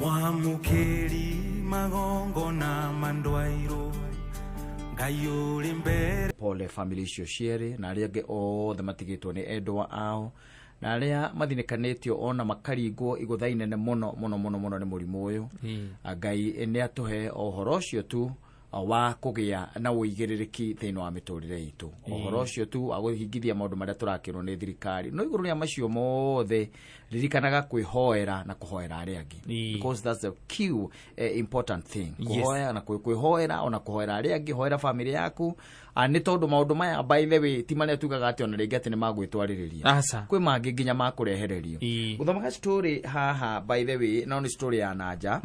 mwamukiri magongo na mandwairo ngayuri mbere pole family icio ciere na aria othe matigitwo ni endwa ao na aria mathinekanetio ona makaringwo iguthaine ne muno ni murimu uyu Ngai ni atuhe ohoro ucio tu wa kugia na uigiririki thiini wa miturire itu ohoro ucio tu aguhingithia maundu maria turakirwo ni thirikari no iguru ria macio mothe ririkanaga kwihoera na kuhoera aria angi because that's the key important thing kuhoera na kwihoera ona kuhoera aria angi hoera family yaku ni tondu maundu maya by the way ti maria tugaga ati ona ringi ati ni magwitwaririria kwi mangi nginya makurehererio guthoma story haha by the way no ni story ya nanja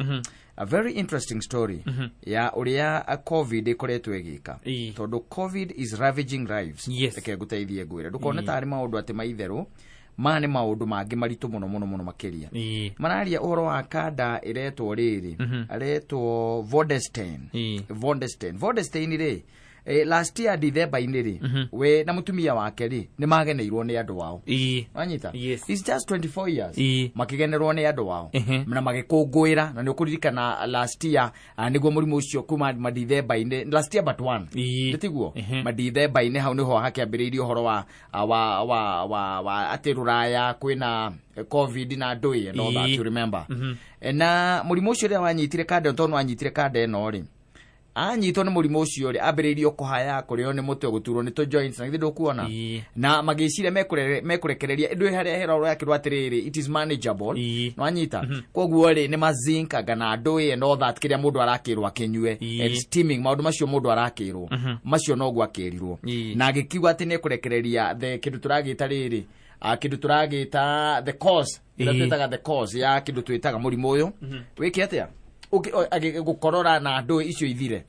a very interesting story ya uria covid ikoretwe igika tondu covid is ravaging lives eke guteithie ngwire ndukone tari maundu ati maitheru mane maundu mangi maritu muno makiria mararia uhoro wa kada iretwo riri aretwo Vodestein ri last year December iniri we na mutumia wake ri ni mageneirwo ni andu wao wanyita he's just 24 years makigenerwo ni andu wao na magikungwira na ni ukuririkana last year niguo murimu ucio kuma December ine last year but one nditiguo December ine hau niho hakiambiriirio horo wa ati ruraya kwina covid na ndui and all that you remember na murimu ucio ria wanyitire kada tondu wanyitire kada eno ri anyitwo ni murimu ucio ri ambiriirio kuhaya kurio ni mutwe guturwo ni to joints na thindo kuona na magicire mekurekereria indu haria hero yakirwa atiriri it is manageable no anyita koguo ri ni mazinka gana ndui and all that kiria mundu arakirwa kinywe steaming maundu macio mundu arakirwo macio no gwa kirirwo na agikiwa ati ni kurekereria the kindu turagita riri kindu turagita the cause the cause ya kindu twitaga murimu uyu wiki atia gukorora na ndo icio ithire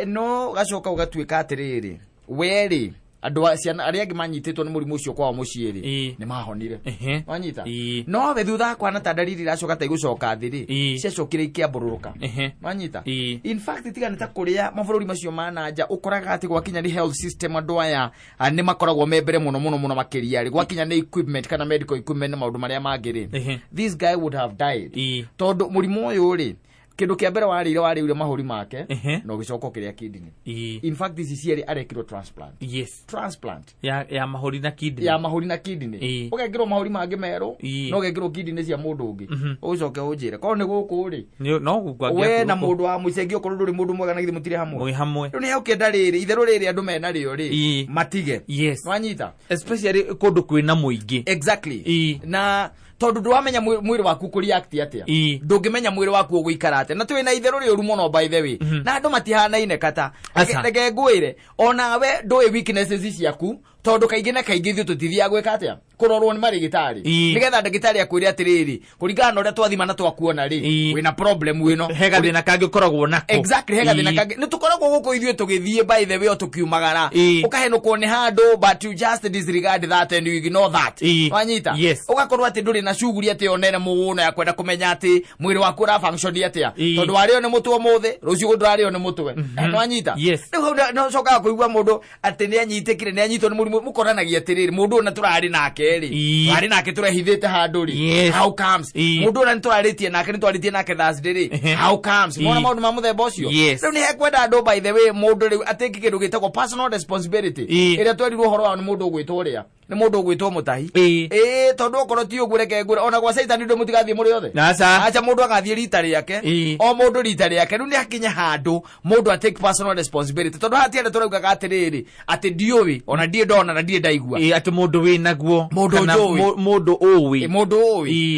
no gacoka ugatwika atiriri weri andu ciana aria angi manyititwo ni murimu ucio kwa muciiri ni mahonire wanyita no we thutha kwa na tadariri racoka ta igucoka thiri ciacokire ikiambururuka wanyita in fact tigana ta kuria mabũrũri macio mananja ukoraga ati gwakinya ni health system andu aya ni makoragwo membere muno makiria ri gwakinya ni equipment kana medical equipment na maundu maria mangiri this guy would have died tondu murimu uyu ri kindu kia mbere wariire mahuri make no gicoko kiria kidney in fact this is here arekiro transplant ya mahuri na kidney ugekiro mahuri mangi meru no gekiro kidney cia mundu ungi ucoke unjire ko ni guku ri no gukwagia we na mundu wa mucengi okoro nduri mundu mwega na githi mutire hamwe ni ukenda riri itheru riri andu mena rio ri matige wanyita especially kundu kwina muingi exactly na tondu ndwamenya mwiri waku kuri act atia ndungimenya mwiri waku guikara atia na twina itheru ri rumo by the way na andu matihanaine kata reke ngwire ona we ndui weaknesses ciaku tondu kaingi na kaingi thio tutithia gwika atia kurorwo ni marigitari nigetha ndagitari akwire atiriri kuringana na uria twathima na twakuona ri wina problem wino hega thina kangi koragwo nako exactly hega thina kangi ni tukoragwo guku ithio tugithie by the way tukiumagara ukahenukwo ni handu but you just disregard that and you ignore that wanyita ugakorwo ati nduri na shughuli ati onene muno ya kwenda kumenya ati mwiri waku ra function atia tondu wario ni mutwe muthe rucio ndrario ni mutwe wanyita no coka kuigwa mundu ati ni anyitikire ni anyitwo ni murimu mukoranagia atiriri mundu na turari nake ri ari nake turehithite handu ri how comes mundu na turaritie nake ni twaritie nake Thursday ri how comes mona maundu ma muthemba ucio riu ni hekwenda andu by the way mundu riu atiki kindu gitagwo personal responsibility ira twerirwo horo wa mundu gwitwo ria ni mundu gwitwo mutahi tondu okoro ti ugureke ngure ona gwa Satan ndu mutigathie muri othe acha mundu agathie rita riake o mundu rita riake riu ni hakinya handu mundu atake personal responsibility tondu hati ande turaugaga atiriri ati ndiuwi ona ndie ndona na ndie ndaigua ati mundu wi naguo mundu uwi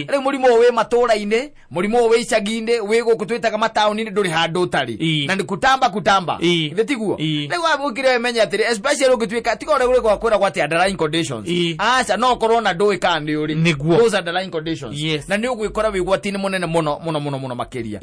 riu murimu wi matura-ine murimu wi icagi-ine wi guku twitaga matauni-ini nduri handu utari na ni kutamba ithitiguo riu abukire menya atiri especially ugitwika tigore gure kwa kwira gwati underlying conditions acha no corona ndui kandi uri those underlying conditions na ni ugwikora wigwati-ini munene muno makiria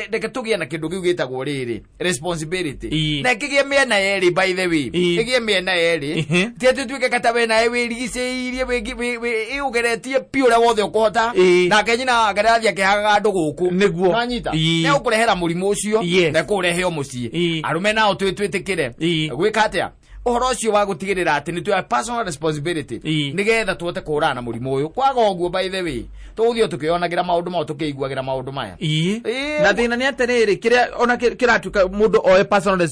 ndeke tugie na kindu giu gitagwo riri responsibility na kigie miena yeri by the way kigie miena yeri tiatu twike kata we na wirigiceirie we ugeretie piura wothe ukuhota na kenyina agarathia kihaga andu guku niguo anyita ne ukurehera murimu ucio na kurehe omucie arume nao twitwikire gwika atia uhoro ucio wa gutigirira ati ni tuya personal responsibility nigetha tuote kurana na murimu uyu kwaga uguo by the way tuthio tukionagira maundu mao tukiguagira maundu maya na thina ni atiriri kiria ona kiratuka mundu oe personal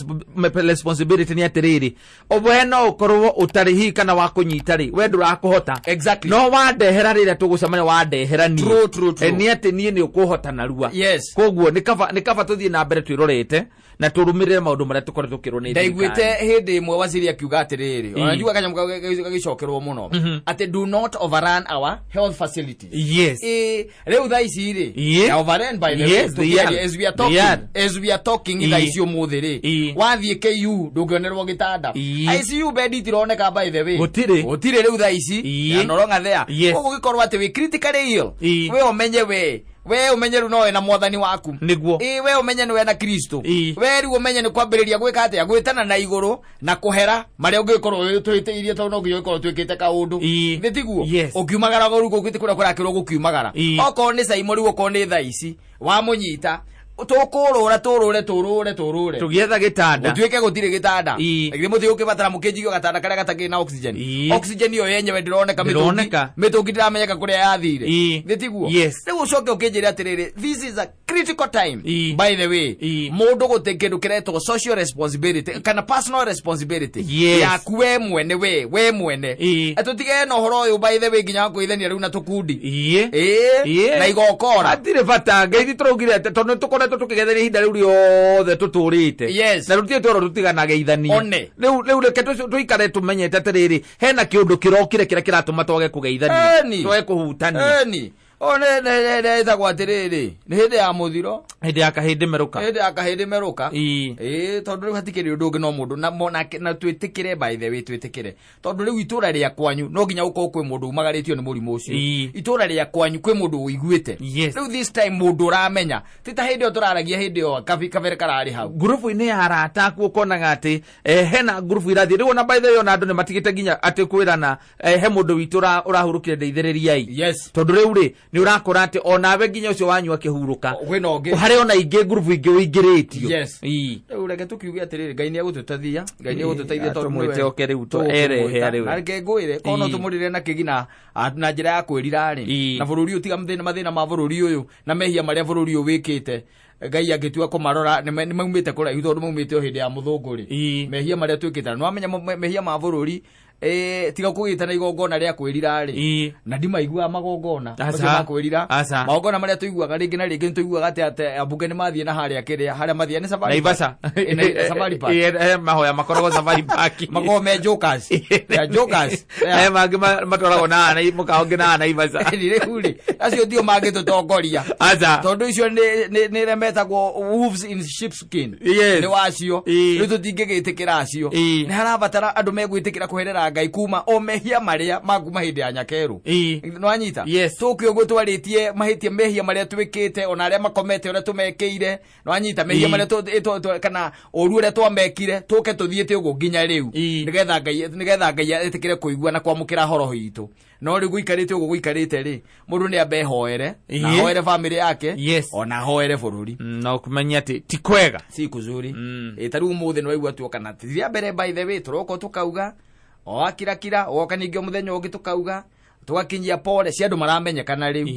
responsibility ni atiriri obwe no ukorwo utarihi kana wa kunyita ri we ndurakuhota exactly no wandehera rira tugucamania wandehera ni true ni ati ni ukuhota narua yes koguo ni kaba tuthie na mbere twirorete na turumirire maundu maria tukoretwo tukirwo ni ndaiguite hindi imwe waziri akiuga atiriri unajua kanyamu gagicokerwo muno ati do not overrun our health facilities yes reu tha ici ri overrun by the way as we are talking tha ici umuthi ri wathie KU ndungionerwo gitanda ICU bed itironeka by the way gutire reu tha ici ya noronga there koguo gikorwo ati we critically ill we omenye we umenye ru nowe na mwathani waku niguo we umenye niwe na Kristo we ru umenye ni kwambiriria gwika ati agwitana na iguru na kuhera maria ungikorwo twitiirie to no ngikorwo twikite kaundu thitiguo ukiumagara goru gwite kuria kurakirwo gukiumagara oko ni saimo ru oko ni tha ici wa munyita tukurura turure tugietha gitanda utwike gutire gitanda ngire muthi ukibatara mukijigio gatanda karia gatagi na oxygen yo yenyewe ndironeka mitungi ndiramenyeka kuria yathire thitiguo riu ucoke ukijira atiriri this is a critical time by the way mundu gutekindu kiretwo social responsibility kana personal responsibility yaku we mwene atutige no horo uyu by the way nginya kuithania riu na tukundi na igokora atire bata ngeithi turugire tondu tukore tukigethera ihinda riu riothe tuturite na rutie tworo rutiganage ithania riu reke tuikare tumenyete atiriri hena kiundu kirokire kiria kiratuma twage kugeithania twage kuhutania one ithagwo atiriri ni hindi ya muthiro hindi ya kahindi meruka tondu riu hatikiri undu ungi no mundu na twitikire by the way twitikire tondu riu itura ria kwanyu no nginya uko kwi mundu umagaritio ni murimu ucio itura ria kwanyu kwi mundu uiguite riu this time mundu uramenya tita hindi o turaragia hindi o kavere karari hau grupu ini ya arata ku ukonaga ati hena grupu irathie riu na by the way ona andu ni matigite nginya ati kwirana he mundu witura urahurukire ndeitheriria tondu riu ri ni urakora ati onawe nginya ucio wanyua kihuruka hari ona ingi grupu ingi uingiritio riu reke tukiuge atiriri ngai ni agututathia ngai ni agututaithia tondu mwite riu to erehe riu areke ngwire kono tumurire na kigina na njira ya kwirira ri na bururi utiga mathina ma bururi uyu na mehia maria bururi uyu wikite ngai agitua kumarora ni maumite kuraihu tondu maumite o hindi ya muthunguri mehia maria twikite no amenya mehia ma bururi tiga kugitana igongona ria kwirira ri na ndimaigua magongona ma kwirira magongona maria tuiguaga ringi na ringi tuiguaga ati abunge ni mathie na haria kiria haria mathie ni safari safari park mahoya makorogo safari park magome jokers mangi matwarago na mukaonge na Naivasha riu ri acio dio magitutongoria tondu icio ni remetagwo wolves in sheepskin ni wacio riu tutingigitikira acio ni harabatara andu megwitikira kuherera ngai kuma o mehia maria maguma hindi ya nyakeru no anyita tukio gwe twaritie mahitie mehia maria twikite ona aria makomete ora tumekeire no anyita mehia maria kana oru ria twamekire tuke tuthiete ugo nginya riu nigetha ngai etikire kuigua na kwamukira horo hitu no ri guikarite ugo guikarite ri mundu ni ambe hoere na hoere family yake ona hoere bururi no kumenya ati ti kwega si kuzuri tariu muthe no igua tu kana tiria mbere by the way turoko tukauga o akirakira oka ningio muthenya ungi tukauga tugakinyia pole cia andu maramenyekana riu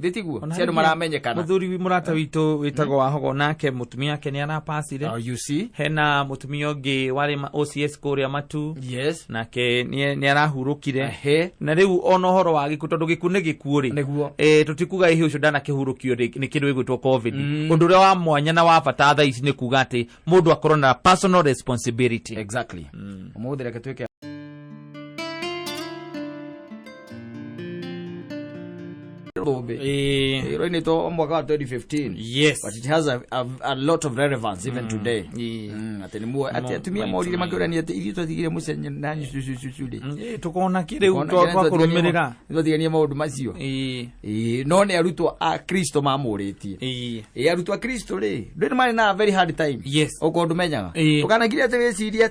thitiguo cia andu maramenyekana muthuri wi murata witu witagwo wahogo nake mutumia yake ni arapacire you see hena mutumia ungi wari OCS kuria matu nake ni arahurukire na riu ono horo wa giku tondu giku ni gikuo ri tutikuga ihi ucio ndana kihurukio ni kindu igwitwo covid undu ria wa mwanya na wa bata tha ici ni kuga ati mundu akorwo na personal responsibility exactly umuthi reke twike It mwaka wa 2015 but it has a lot of relevance even today atumia maurire makirani ati irio twathigire mucenye nani tukona kiriu twakurumirira twathigania maundu macio no ni arutwo a Kristo mamuritie arutwo a Kristo ri ndiri mari na very hard time ukondu menyaga ukanagiria ati weciria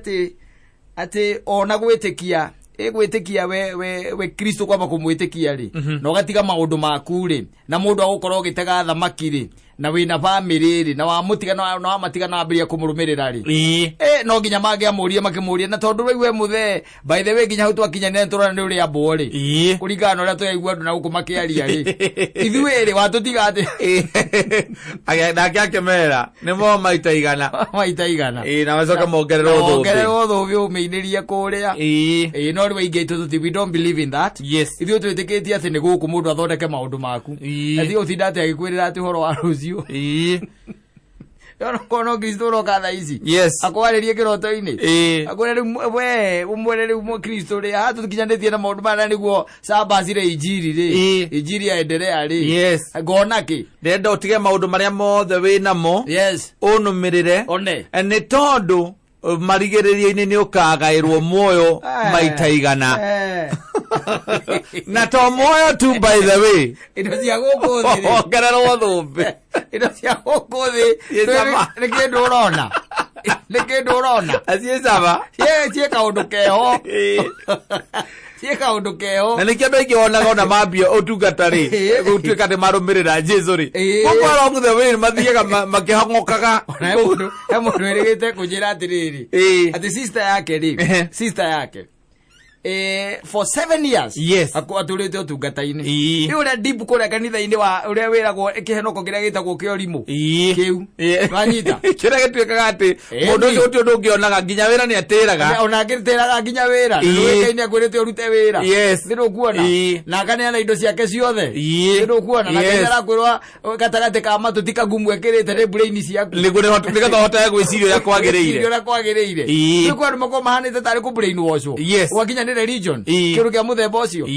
ati ona gwitikia gwitikia we Kristo kwamba kumwitikia ri no gatiga maundu maku ri na mundu agukorwo gitega thamaki ri na wina family ri na wa mutigana na wa matigana ambiria kumurumirira ri no nginya mage amurie makimurie na tondu we muthe by the way nginya hu twakinya ne turana ni uri abo ri kurigana ria twaigua andu na guku makiaria ri ithuĩ ri watutiga ati nake akemera ni mo maita igana na macoka mongererwo thubi umeinirie kuria no ri waingi tuti we don't believe in that ithuĩ twitikitie ati ni guku mundu athondeke maundu maku athi utinda ati agikwirira ati horo wa rucio kono Kristo ro katha ici akwaririe kiroto-ini akwere we umwere mu Kristo ri hatu tukinyanditie na maundu mara niguo sabasire injiri ri injiri aendelea ri ngona ki ndenda utige maundu maria mothe winamo unumirire ni tondu marigiririo-ini ni ukagairwo muoyo maita igana na to muoyo tu by the way indo cia guku thi ongererwo thumbi indo cia guku thi ni kindu urona acie saba cie kaundu keho cie kaundu keho na nikio bengi wonaga ona mambia utungata ri gutuika ni marumirira Jesu ri gukora nguthe we mathiaga makihongokaga he mundu erigite kunjira atiriri ati sister yake for 7 years aturite utungata-ini ni uria deep kuria kanitha-ini wa uria wiragwo kihenoko kiria gitagwo kiorimu kiu wanyita kiria gituikaga ati mundu ucio uti undu ungionaga nginya wira ni atiraga ona ngitiraga nginya wira nduikaine akwirite urute wira ndirukuona na kana na indo ciake ciothe ndirukuona na kana arakwirwa gatagati ka matuti kagumu ekirite ni brain ciaku nigatha hotaga gwiciria uria kwagiriire ni kwa mako mahanite tari ku brain wash wakinya religion kiru kia muthemba ucio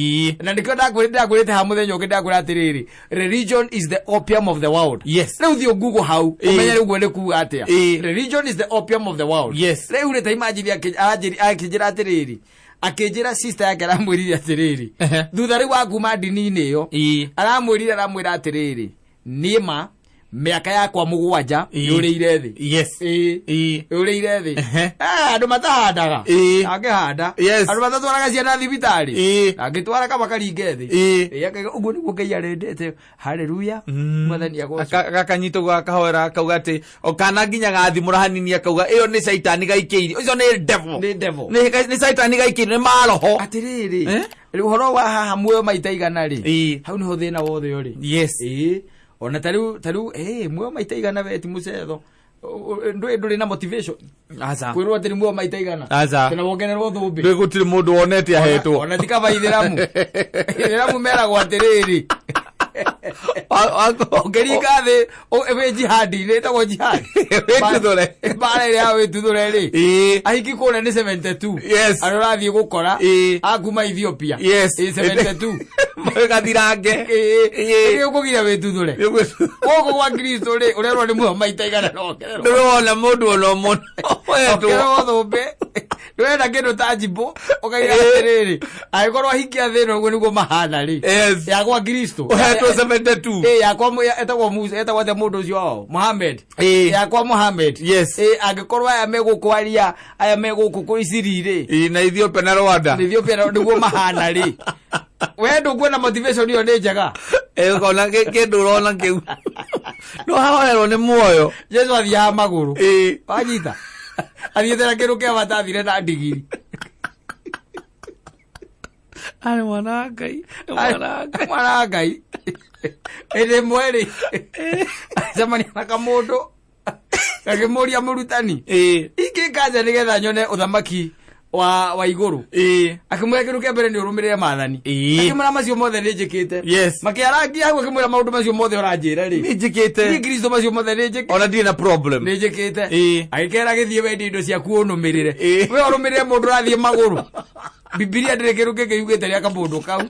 na ndikio ndakwirite ha muthenya ungi ndakwira atiriri religion is the opium of the world riu thio Google hau umenye uguo ni kuga atia religion is the opium of the world riu ri ta imagine akijira atiriri akijira sister yake aramwirire atiriri thutha riu akuma ndini-ini iyo aramwira atiriri nima miaka yakwa 7 yuriire thi yuriire thi andu matahandaga angihanda andu matatwaraga ciana thibitari angitwara kama karinge thi uguo niguo Ngai arendete haleluya mwathani agocwo gakanyito gakahoera akauga ati okana nginya gathimura hanini akauga iyo ni saitani gaikiire ucio ni devil ni saitani gaikiire ni maroho atiriri riu horo wa haha muoyo maita igana ri hau niho thina wothe uri ona taru muoyo maita igana beti mucetho nduri na motivation kwirwo atiri muoyo maita igana kana wongererwo thumbi gutiri mundu wonete ahetwo ona tikaba ithiramu meragwo atiriri ngeringa thi we jihadi netagwo jihadi wetuthure bara iria wetuthure ri ahiki kura ni 72 arorathie gukora akuma Ethiopia 72 gathirange ukugira wetuthure goko gwa Kristo ri urerwo ni muoyo maita igana nokererwo ndurona mundu ono muno okererwo thumbi ndwenda kindu tangible ukaira atiriri agikorwo ahikia thino uguo niguo mahana ri yakwa Kristo 72 yakwa etagwo Musa etagwo the mundu ucio wao Muhammad yakwa Muhammad agikorwo aya megukwaria aya meguku Isiriri na Ethiopia na Rwanda niguo mahana ri wendo kuona motivation iyo ni njega ukona kindu urona kiu no hawerwo ni muoyo Jesu athia maguru wanyita athiethera kindu kia batathire na ndigiri ari mwana Ngai ende mweri zamani na kamundu akimuria murutani iki kaja nigetha nyone uthamaki wa iguru akimwira kindu kia mbere ni urumirire maathani akimwira macio mothe ni njikite makiarangia hau akimwira maundu macio mothe uranjira ri ni njikite ni Kristo macio mothe ni njikite ona ndina problem ni njikite agikera githie wendi indo cia kuonumirire we urumirire mundu rathie maguru Biblia ndire kindu kingi yugite ria kamundu kau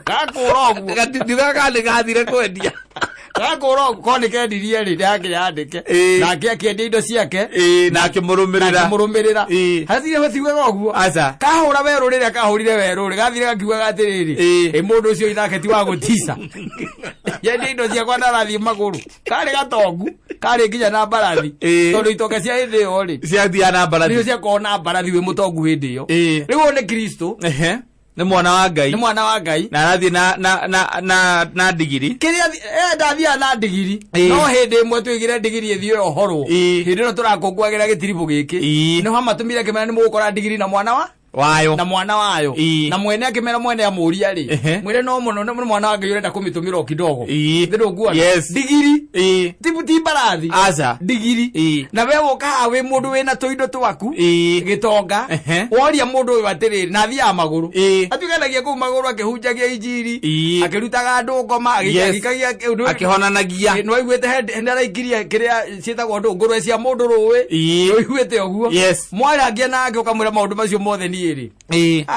gakurogu gatidiga gathire kwendia gakurogu koni kendirie ri ndake yandike nake akendia indo ciake nake murumirira hathire wethiwe guo kahura weru riria kahurire weru ri gathire gakiuga atiriri mundu ucio ithake ti wa gutisa yendi indo ciakwa ndarathie maguru kari gatongu kari nginya na mbarathi tondu itoke cia hindi iyo ri ciathia na mbarathi cio ciakona mbarathi we mutongu hindi iyo riu one Kristo nĩ mwana wa Ngai nĩ mwana wa Ngai na arathiĩ na ndigiri kĩrĩa ndathiaga na ndigiri no hĩndĩ ĩmwe twĩgire ndigiri ĩthiĩ yohorwo hĩndĩ ĩno tũrakũngũagĩra gĩtiribũ gĩkĩ nĩho matumire kĩmera nĩ mũgũkora ndigiri na mwana wayo na mwene akimera mwene amũria ri mwene no muno no mwana wa Ngai urenda kumitumira kidogo ndĩrũngua ndigiri ti barathi aca ndigiri na we woka we mundu wina tuindo twaku gitonga woria mundu uyu atiriri na thia maguru atukanagia ku maguru akihunjagia injiri akirutaga andu ngoma agikagia akihonanagia no iguite hendara ikiria kiria cietagwo ndunguru cia mundu ruwe no iguite oguo mwarangia nake ukamwira maundu macio mothe ni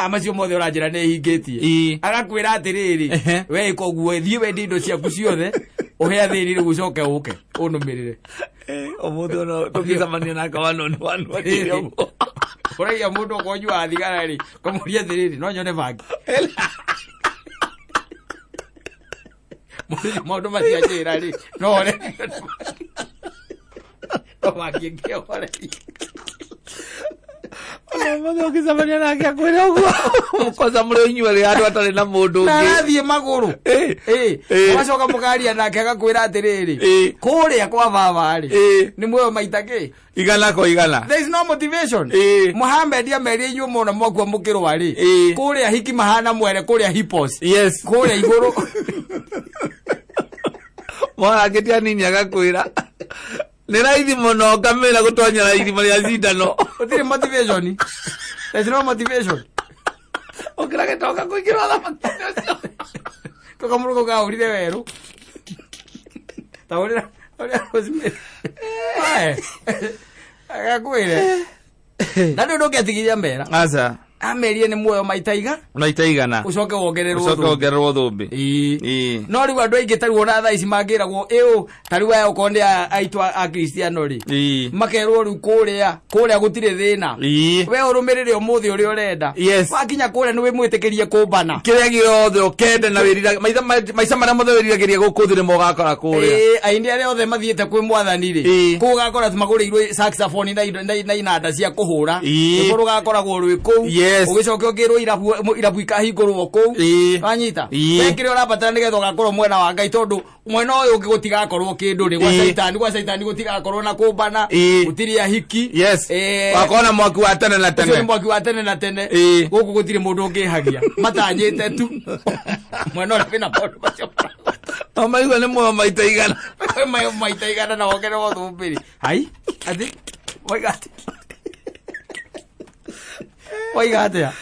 macio mothe uranjira nĩ hingitie agakwira atiriri we ikoguo thie we ndindo ciaku ciothe uhe athiri rĩu ucoke uke unumirire umuthi ono tukicamania nake wanoni wanu atire ũraiya mũndũ ũkonyua thigara rĩ kũmũria athiriri no nyone bangi maũndũ macio njĩra rĩ no ore no bangi ngĩore Mwana ukicamania nake akwĩra ũguo mũkosa mũrĩ inyuĩ rĩ andũ atarĩ na mũndũ ũngĩ na arathiĩ magũrũ ũgacoka mũkaria nake agakwĩra atĩrĩrĩ kũrĩa kwa baba rĩ nĩ muoyo maita kĩ igana kwa igana there is no motivation Muhammad amerie inyuĩ mũno mwakua mũkĩrũa rĩ kũrĩa hiki mahana mwere kũrĩa hippos kũrĩa igũrũ mwana angĩtia nini agakwĩra nĩ raithi mũno ngamĩra gũtonyera irima rĩa cindano ũtirĩ motivation there is no motivation ũkĩra gĩtonga kũingĩra thamaki tũkamũrũka ũkaũrire werũ taũrĩra Rosemary agakwĩre na ndũ ndũngĩatigithia mbera aca amerie nĩ muoyo maita igana ucoke wongererwo thũmbĩ no rĩu andũ aingĩ tarĩu ona thaa ici mangĩragwo tarĩu aya okorwo nĩ aitũ a Kristiano rĩ makerwo rĩu kũrĩa gũtirĩ thĩna we ũrũmĩrĩre ũmũthĩ ũrĩa ũrenda wakinya kũrĩa nĩ wĩmwĩtĩkĩrie kũmbana kĩrĩa gĩothe ũkende na wĩrira maica marĩa mothe wĩriragĩria gũkũ thĩ nĩmo ũgakora kũrĩa aini arĩa othe mathiĩte kwĩ mwathani rĩ kũu ũgakora magũrĩirwo saxophone na inanda cia kũhũra nĩkuo rũgakoragwo rwĩ kũu ugicoke ngirwo irabu ikahingũrwo kũu wanyita wekire ũrabatara nĩgetha ũgakorwo mwena wa Ngai tondũ mwena ũyũ ũngĩ gũtigakorwo kĩndũ rĩ gwa caitani gũtigakorwo na kũmbana gũtirĩ ahiki wakona mwaki wa tene na tene gũkũ gũtirĩ mũndũ ũngĩhagia matanyĩte tu mwena ũrĩa wĩna maũndũ macio no maigua nĩ muoyo maita igana na wongererwo thũmbĩ hai athi waigate Oiga atia.